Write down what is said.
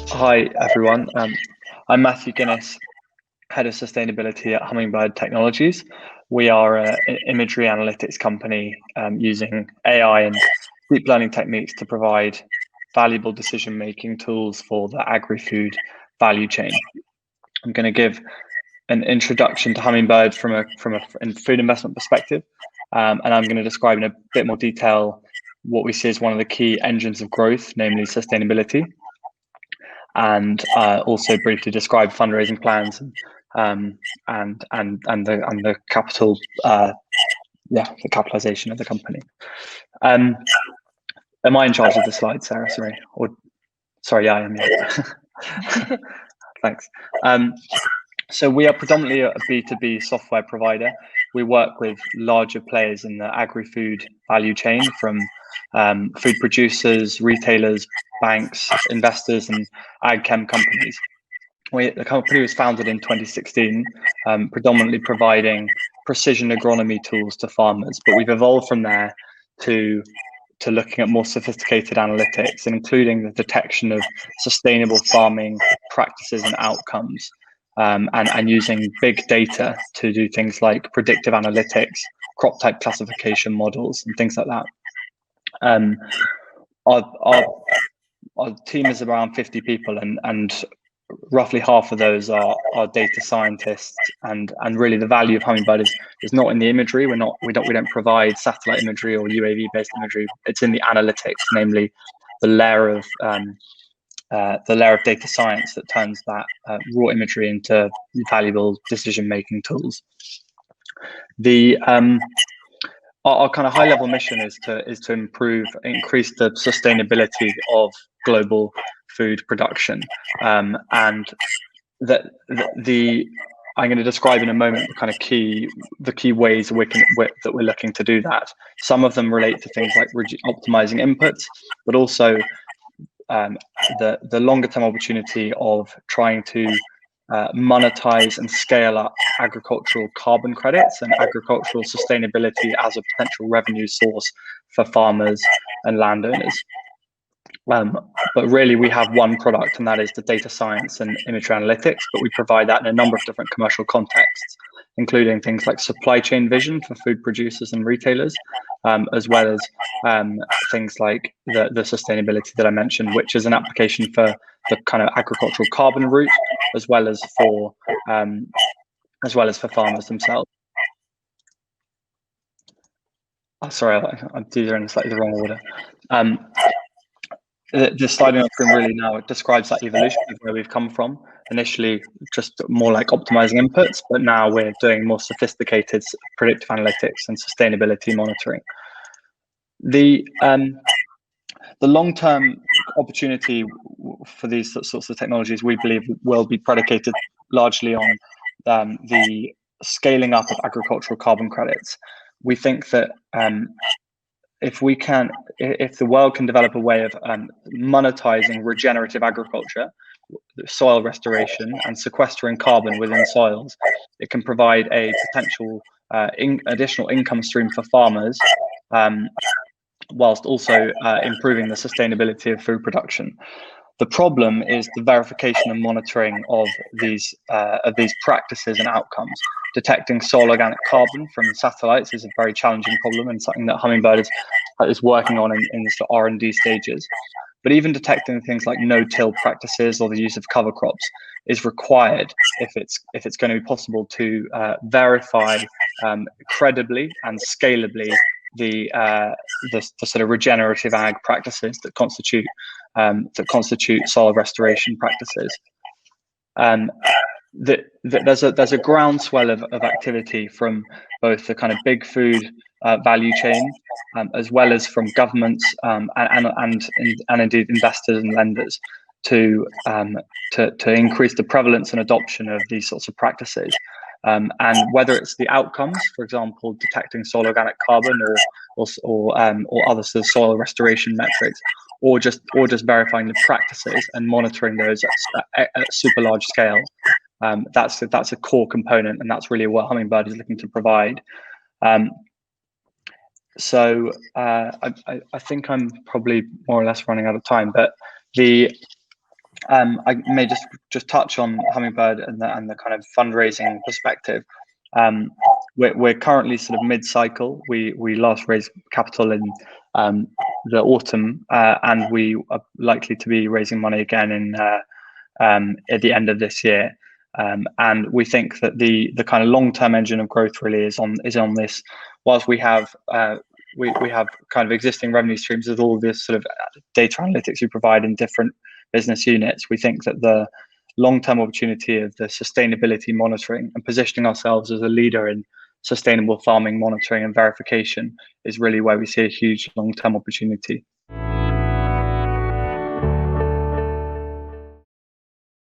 Hi, everyone. I'm Matthew Guinness, Head of Sustainability at Hummingbird Technologies. We are an imagery analytics company using AI and deep learning techniques to provide valuable decision-making tools for the agri-food value chain. I'm going to give an introduction to Hummingbird from a food investment perspective, and I'm going to describe in a bit more detail what we see as one of the key engines of growth, namely sustainability, and also briefly describe fundraising plans and the capital, the capitalization of the company. Am I in charge of the slides, Sarah? Sorry, yeah, I am. Yeah. Thanks. So we are predominantly a B2B software provider. We work with larger players in the agri-food value chain, from food producers, retailers, banks, investors, and ag chem companies. The company was founded in 2016, predominantly providing precision agronomy tools to farmers, but we've evolved from there to looking at more sophisticated analytics, including the detection of sustainable farming practices and outcomes, and using big data to do things like predictive analytics, crop type classification models, and things like that. Our team is around 50 people, and roughly half of those are data scientists, and really the value of Hummingbird is not in the imagery. We don't provide satellite imagery or UAV based imagery. It's in the analytics, namely the layer of data science that turns that raw imagery into valuable decision making tools. Our kind of high level mission is to increase the sustainability of global food production, and I'm going to describe in a moment the key ways that we're looking to do that. Some of them relate to things like optimizing inputs, but also the longer term opportunity of trying to monetize and scale up agricultural carbon credits and agricultural sustainability as a potential revenue source for farmers and landowners. But really, we have one product, and that is the data science and imagery analytics, but we provide that in a number of different commercial contexts, including things like supply chain vision for food producers and retailers, as well as things like the sustainability that I mentioned, which is an application for the kind of agricultural carbon route, as well as for farmers themselves. Oh, sorry, these are in slightly the wrong order. The slide on screen really now describes that evolution of where we've come from. Initially, just more like optimizing inputs, but now we're doing more sophisticated predictive analytics and sustainability monitoring. The long-term opportunity for these sorts of technologies, we believe, will be predicated largely on the scaling up of agricultural carbon credits. We think that if the world can develop a way of monetizing regenerative agriculture, soil restoration, and sequestering carbon within soils, it can provide a potential additional income stream for farmers, whilst also improving the sustainability of food production. The problem is the verification and monitoring of these practices and outcomes. Detecting soil organic carbon from satellites is a very challenging problem, and something that Hummingbird is working on in the R&D stages. But even detecting things like no-till practices or the use of cover crops is required if it's going to be possible to verify credibly and scalably the sort of regenerative ag practices that constitute soil restoration practices. There's a groundswell of activity from both the kind of big food value chain, as well as from governments and indeed investors and lenders to increase the prevalence and adoption of these sorts of practices. And whether it's the outcomes, for example, detecting soil organic carbon or other sort of soil restoration metrics, or just verifying the practices and monitoring those at super large scale, that's a core component, and that's really what Hummingbird is looking to provide. So I think I'm probably more or less running out of time, but I may just touch on Hummingbird and the kind of fundraising perspective. We're currently sort of mid-cycle. We last raised capital in the autumn, and we are likely to be raising money again in at the end of this year. And we think that the kind of long-term engine of growth really is on this. Whilst we have we have kind of existing revenue streams with all this sort of data analytics we provide in different business units, we think that the long-term opportunity of the sustainability monitoring and positioning ourselves as a leader in sustainable farming monitoring and verification is really where we see a huge long-term opportunity.